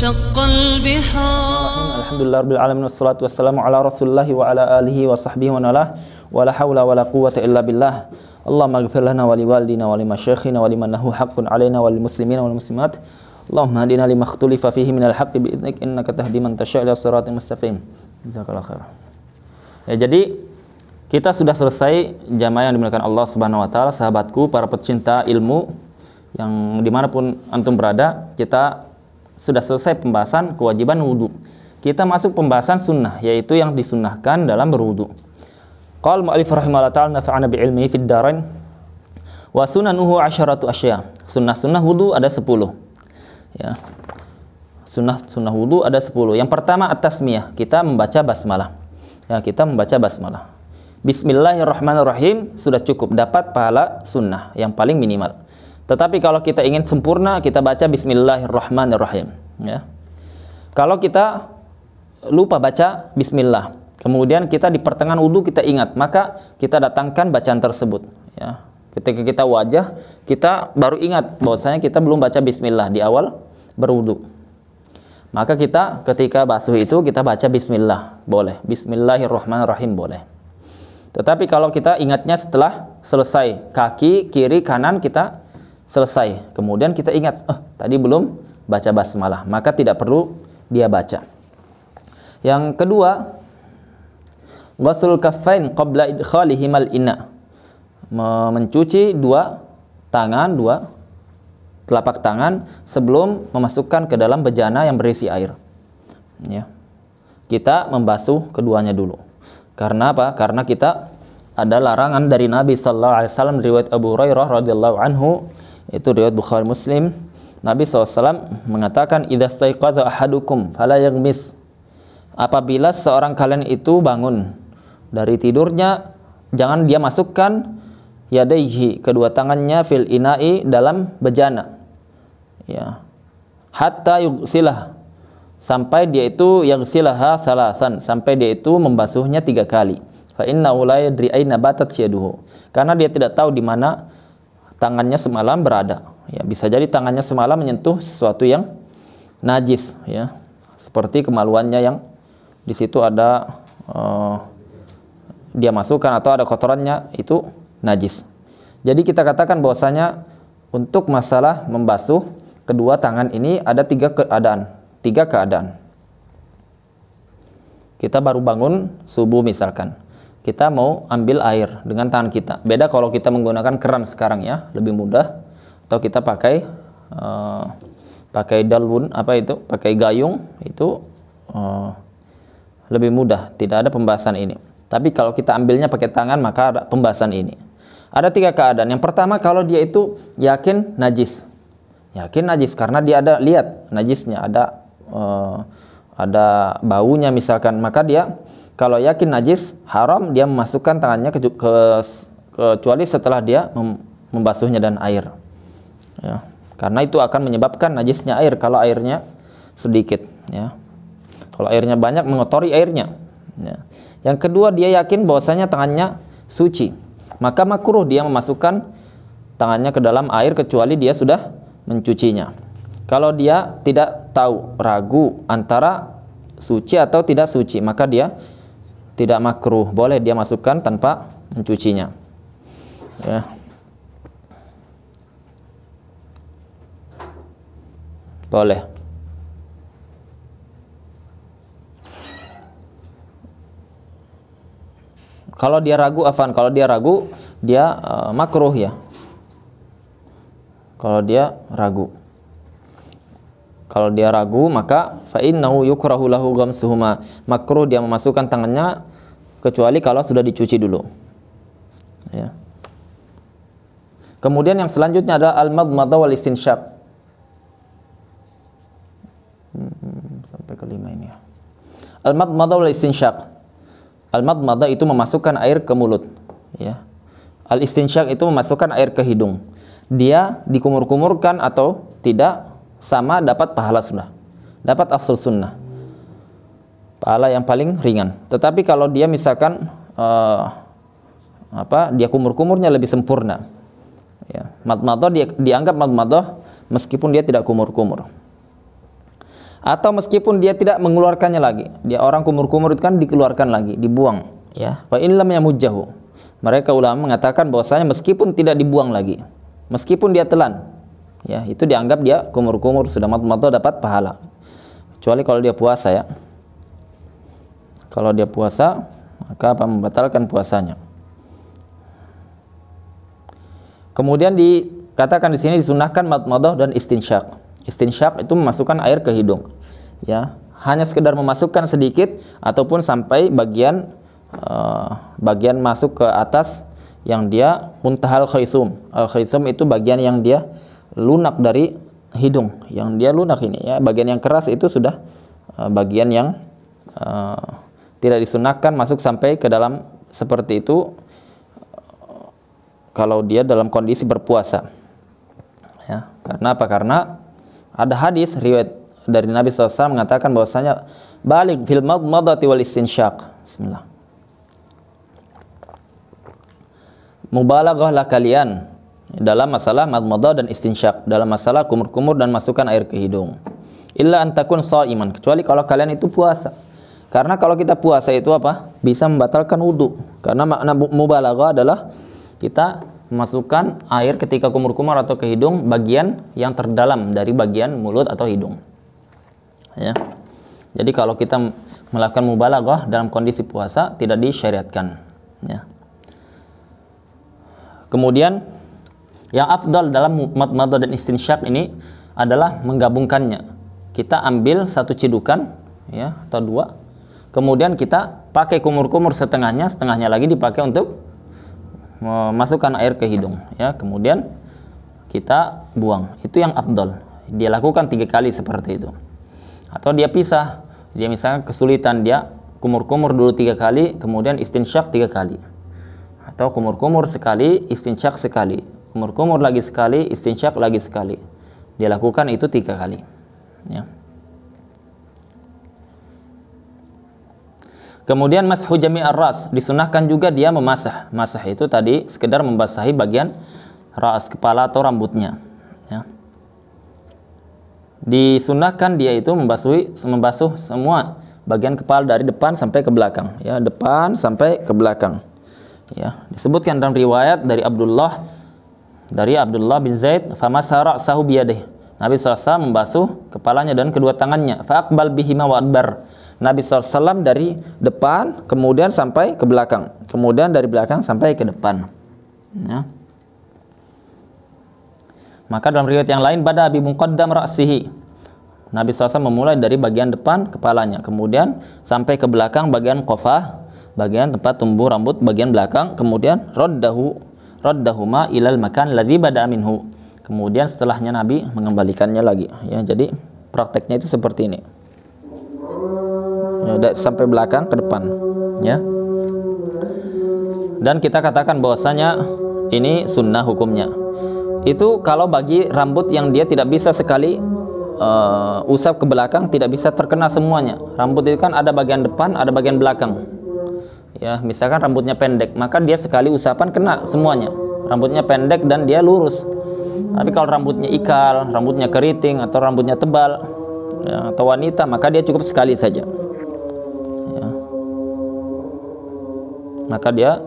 وانشق البحار. Alhamdulillah rabbil alamin wassalatu wassalamu ala Rasulillah wa ala alihi wa sahbihi wa nalah wa la haula wa la quwwata illa billah. Allahumma ighfir lana wa liwalidina wa limasyayikhina wa liman lahu haqqun alaina wal muslimina wal muslimat. Allahumma hadina lima ikhtulifa fihi minal haqqi bi idnik innaka tahdi man tasya' ila siratal mustaqim. Jazakallahu khairan. Ya, jadi kita sudah selesai jamaah yang dimuliakan Allah Subhanahu wa taala, sahabatku, para pecinta ilmu yang dimanapun antum berada, kita sudah selesai pembahasan kewajiban wudu. Kita masuk pembahasan sunnah, yaitu yang disunnahkan dalam berwudu. Qala mu'allif rahimahullah ta'ala nafa'ana bi'ilmihi fid darain wa sunanuhu 'asharatu asya. Sunnah-sunnah wudu ada 10. Ya. Sunnah wudu ada 10. Yang pertama at-tasmiyah, kita membaca basmalah. Ya, kita membaca basmalah. Bismillahirrahmanirrahim sudah cukup, dapat pahala sunnah yang paling minimal. Tetapi kalau kita ingin sempurna, kita baca Bismillahirrahmanirrahim. Ya. Kalau kita lupa baca Bismillah, kemudian kita di pertengahan wudhu kita ingat, maka kita datangkan bacaan tersebut. Ya. Ketika kita wajah, kita baru ingat bahwasanya kita belum baca Bismillah di awal berwudhu. Maka kita ketika basuh itu kita baca Bismillah, boleh. Bismillahirrahmanirrahim, boleh. Tetapi kalau kita ingatnya setelah selesai, kaki, kiri, kanan kita selesai, kemudian kita ingat, tadi belum baca basmalah, maka tidak perlu dia baca. Yang kedua, ghuslul kaffain qabla idkhalihimal ina, mencuci dua telapak tangan sebelum memasukkan ke dalam bejana yang berisi air. Ya. Kita membasuh keduanya dulu. Karena apa? Karena kita ada larangan dari Nabi sallallahu alaihi wasallam, riwayat Abu Hurairah radhiyallahu anhu, itu riwayat Bukhari Muslim. Nabi SAW mengatakan, idza staiqadha ahadukum fala yaghmis. Apabila seorang kalian itu bangun dari tidurnya, jangan dia masukkan yadaihi, kedua tangannya, fil ina'i, dalam bejana. Ya. Hatta yughsilah, sampai dia itu yaghsilaha thalathan, sampai dia itu membasuhnya 3 kali. Fa innahu la yadri aina batat yaduhu, karena dia tidak tahu di mana tangannya semalam berada. Ya, bisa jadi tangannya semalam menyentuh sesuatu yang najis, ya, seperti kemaluannya yang di situ ada dia masukkan, atau ada kotorannya, itu najis. Jadi kita katakan bahwasanya untuk masalah membasuh kedua tangan ini ada 3 keadaan. Kita baru bangun subuh misalkan, kita mau ambil air dengan tangan kita. Beda kalau kita menggunakan keran sekarang, ya, lebih mudah. Atau kita pakai dalun, pakai gayung, itu lebih mudah, tidak ada pembahasan ini. Tapi kalau kita ambilnya pakai tangan, maka ada pembahasan ini. Ada 3 keadaan. Yang pertama, kalau dia itu yakin najis karena dia ada lihat najisnya, ada baunya misalkan, maka dia kalau yakin najis, haram dia memasukkan tangannya kecuali setelah dia membasuhnya dan air. Ya, karena itu akan menyebabkan najisnya air kalau airnya sedikit. Ya. Kalau airnya banyak, mengotori airnya. Ya. Yang kedua, dia yakin bahwasanya tangannya suci, maka makruh dia memasukkan tangannya ke dalam air kecuali dia sudah mencucinya. Kalau dia tidak tahu, ragu antara suci atau tidak suci, maka dia tidak makruh, boleh dia masukkan tanpa mencucinya. Ya. Boleh. Kalau dia ragu, dia makruh, ya. Kalau dia ragu, maka fa innahu yukrahu lahu ghamsuhuma, makruh dia memasukkan tangannya kecuali kalau sudah dicuci dulu. Ya. Kemudian yang selanjutnya adalah al-madmadah wal istinsyaq. Sampai kelima ini, ya. Al-madmadah wal istinsyaq. Al-madmadah itu memasukkan air ke mulut, ya. Al-istinsyaq itu memasukkan air ke hidung. Dia dikumur-kumurkan atau tidak, sama dapat pahala sunnah, dapat asal sunnah, pahala yang paling ringan. Tetapi kalau dia misalkan dia kumur-kumurnya lebih sempurna, ya, madmadah dia dianggap madmadah meskipun dia tidak kumur-kumur. Atau meskipun dia tidak mengeluarkannya lagi, dia orang kumur-kumur itu kan dikeluarkan lagi, dibuang, ya. Fa in lam yamujjahu. Mereka ulama mengatakan bahwasanya meskipun tidak dibuang lagi, meskipun dia telan, ya, itu dianggap dia kumur-kumur sudah madmadah dapat pahala. Kecuali kalau dia puasa, ya. Kalau dia puasa, maka apa membatalkan puasanya. Kemudian dikatakan di sini disunahkan madmadah dan istinsyak. Istinsyak itu memasukkan air ke hidung, ya, hanya sekedar memasukkan sedikit ataupun sampai bagian masuk ke atas yang dia muntahal khaisum. Al khaisum itu bagian yang dia lunak dari hidung, yang dia lunak ini, ya. Bagian yang keras itu sudah bagian yang tidak disunahkan masuk sampai ke dalam seperti itu kalau dia dalam kondisi berpuasa, ya. Karena apa? Karena ada hadis riwayat dari Nabi SAW mengatakan bahwasanya balik fil madmadati wal istinsyak. Bismillah. Mubalaghah lah kalian dalam masalah madmadah dan istinsyak, dalam masalah kumur-kumur dan masukkan air ke hidung. Illa an takun shaiman, kecuali kalau kalian itu puasa. Karena kalau kita puasa itu apa? Bisa membatalkan wudu. Karena makna mubalaghah adalah kita memasukkan air ketika kumur-kumur atau ke hidung bagian yang terdalam dari bagian mulut atau hidung, ya. Jadi kalau kita melakukan mubalaghah dalam kondisi puasa tidak disyariatkan, ya. Kemudian yang afdal dalam madmadah dan istinsyak ini adalah menggabungkannya. Kita ambil satu cidukan, ya, atau dua, kemudian kita pakai kumur-kumur setengahnya, setengahnya lagi dipakai untuk memasukkan air ke hidung, ya. Kemudian kita buang. Itu yang afdal. Dia lakukan 3 kali seperti itu. Atau dia pisah. Dia misalnya kesulitan, dia kumur-kumur dulu 3 kali, kemudian istinsyak 3 kali. Atau kumur-kumur sekali, istinsyak sekali. Kumur-kumur lagi sekali, istinsyak lagi sekali. Dia lakukan itu 3 kali, ya. Kemudian mashu jami'ar ras, disunahkan juga dia memasah. Masah itu tadi sekedar membasahi bagian ras, kepala atau rambutnya, ya. Disunahkan dia itu membasuh semua bagian kepala dari depan sampai ke belakang, ya, depan sampai ke belakang, ya. Disebutkan dalam riwayat dari Abdullah bin Zaid, famasara ra'sahu biyadihi. Nabi SAW membasuh kepalanya dan kedua tangannya. Fa'aqbal bihima wa adbar. Nabi SAW dari depan kemudian sampai ke belakang, kemudian dari belakang sampai ke depan, ya. Maka dalam riwayat yang lain bada bi muqaddam ra'sihi. Nabi SAW memulai dari bagian depan kepalanya, kemudian sampai ke belakang bagian qafah, bagian tempat tumbuh rambut bagian belakang, kemudian raddahuma ilal makan ladzi bada minhu. Kemudian setelahnya Nabi mengembalikannya lagi, ya. Jadi prakteknya itu seperti ini, ya, sampai belakang ke depan, ya. Dan kita katakan bahwasanya ini sunnah hukumnya. Itu kalau bagi rambut yang dia tidak bisa sekali usap ke belakang, tidak bisa terkena semuanya. Rambut itu kan ada bagian depan, ada bagian belakang, ya. Misalkan rambutnya pendek, maka dia sekali usapan kena semuanya. Rambutnya pendek dan dia lurus. Tapi kalau rambutnya ikal, rambutnya keriting, atau rambutnya tebal, ya, atau wanita, maka dia cukup sekali saja, ya. Maka dia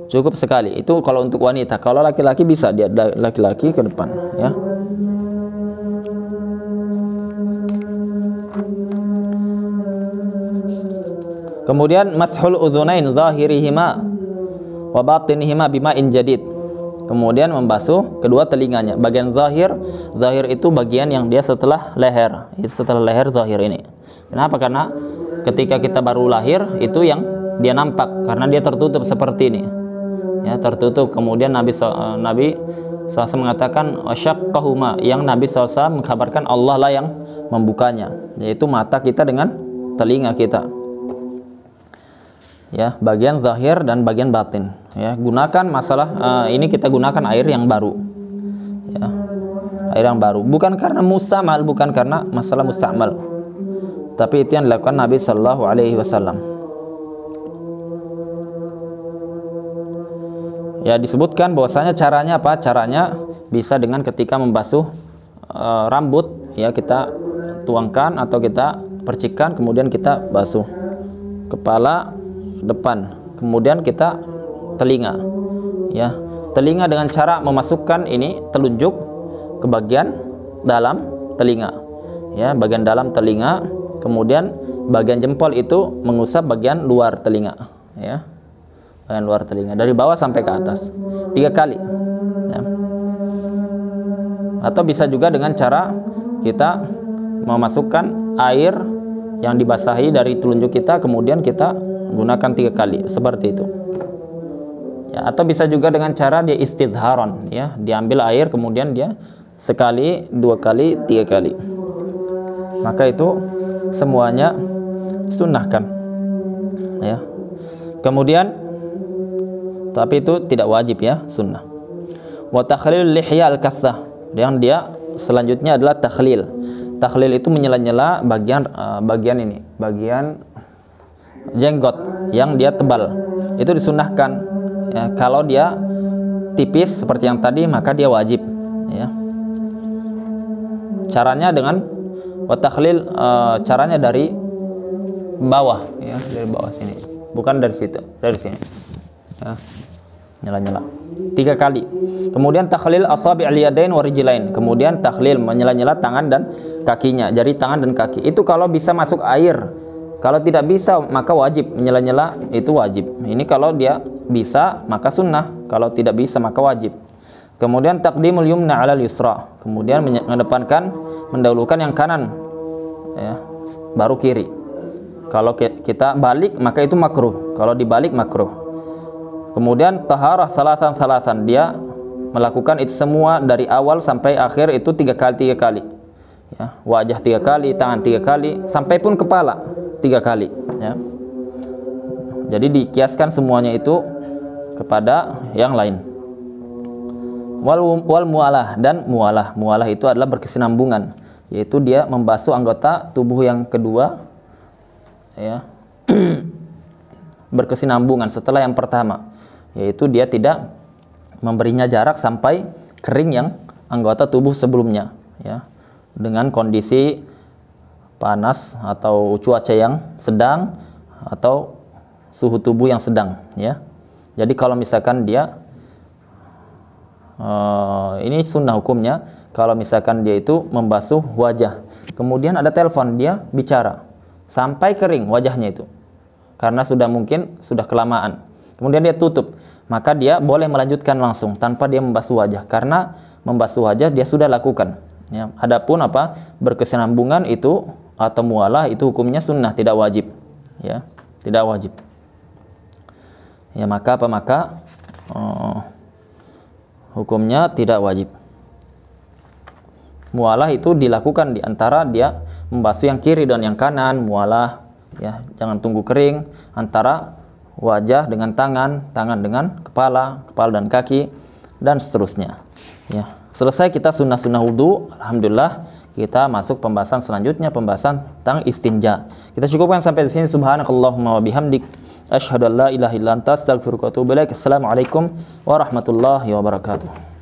cukup sekali. Itu kalau untuk wanita. Kalau laki-laki bisa dia laki-laki ke depan, ya. Kemudian mashul udhunain zahirihima wa batinihima bima'in jadid. Kemudian membasuh kedua telinganya. Bagian zahir itu bagian yang dia setelah leher. Setelah leher zahir ini. Kenapa? Karena ketika kita baru lahir itu yang dia nampak karena dia tertutup seperti ini, ya, tertutup. Kemudian Nabi SAW mengatakan wasyaqqahuma, yang Nabi SAW mengkabarkan Allah lah yang membukanya, yaitu mata kita dengan telinga kita, ya, bagian zahir dan bagian batin, ya. Gunakan ini kita gunakan air yang baru, ya, air yang baru, bukan karena mustamal, bukan karena masalah mustamal, tapi itu yang dilakukan Nabi Shallallahu Alaihi Wasallam. Ya, disebutkan bahwasanya caranya apa? Caranya bisa dengan ketika membasuh rambut ya kita tuangkan atau kita percikan, kemudian kita basuh kepala depan, kemudian kita telinga, ya telinga dengan cara memasukkan ini telunjuk ke bagian dalam telinga, ya bagian dalam telinga, kemudian bagian jempol itu mengusap bagian luar telinga, ya bagian luar telinga dari bawah sampai ke atas 3 kali, ya. Atau bisa juga dengan cara kita memasukkan air yang dibasahi dari telunjuk kita, kemudian kita gunakan 3 kali seperti itu, ya. Atau bisa juga dengan cara dia istidharon, ya diambil air kemudian dia sekali, 2 kali, 3 kali, maka itu semuanya sunnahkan, ya. Kemudian tapi itu tidak wajib, ya, sunnah. Wa takhlil lihya al-kathah, yang dia selanjutnya adalah takhlil. Takhlil itu menyela-nyela bagian ini, bagian jenggot yang dia tebal. Itu disunnahkan, ya. Kalau dia tipis seperti yang tadi maka dia wajib, ya. Caranya dengan wa takhlil, caranya dari bawah, ya, dari bawah sini, bukan dari situ, dari sini, ya. Nyela-nyela 3 kali. Kemudian takhlil asabi' al-yadain wa rijlain, kemudian takhlil menyela-nyela tangan dan kakinya, jari tangan dan kaki. Itu kalau bisa masuk air. Kalau tidak bisa maka wajib, menyela-nyela itu wajib. Ini kalau dia bisa maka sunnah, kalau tidak bisa maka wajib. Kemudian taqdimul yumna 'alal yusra, kemudian mengedepankan, mendahulukan yang kanan, ya, baru kiri. Kalau kita balik maka itu makruh, kalau dibalik makruh. Kemudian taharah salasan, dia melakukan itu semua dari awal sampai akhir itu 3 kali, ya. Wajah 3 kali, tangan 3 kali, sampai pun kepala 3 kali, ya. Jadi dikiaskan semuanya itu kepada yang lain. Wal mualah, dan mualah itu adalah berkesinambungan, yaitu dia membasuh anggota tubuh yang kedua, ya, berkesinambungan setelah yang pertama, yaitu dia tidak memberinya jarak sampai kering yang anggota tubuh sebelumnya, ya, dengan kondisi panas atau cuaca yang sedang atau suhu tubuh yang sedang, ya. Jadi kalau misalkan dia ini sunnah hukumnya, kalau misalkan dia itu membasuh wajah, kemudian ada telepon, dia bicara sampai kering wajahnya itu karena mungkin sudah kelamaan, kemudian dia tutup, maka dia boleh melanjutkan langsung tanpa dia membasuh wajah, karena membasuh wajah dia sudah lakukan, ya. Adapun berkesinambungan itu atau mualah itu hukumnya sunnah, tidak wajib, ya, tidak wajib, ya. Maka hukumnya tidak wajib. Mualah itu dilakukan di antara dia membasuh yang kiri dan yang kanan, mualah, ya, jangan tunggu kering, antara wajah dengan tangan, tangan dengan kepala, kepala dan kaki, dan seterusnya, ya. Selesai kita sunnah-sunnah wudu. Alhamdulillah, kita masuk pembahasan selanjutnya, pembahasan tentang istinja. Kita cukupkan sampai di sini. Subhanakallahumma wa bihamdik, asyhadu an la ilaha illa anta, astaghfiruka wa atubu ilaik. Assalamualaikum warahmatullahi wabarakatuh.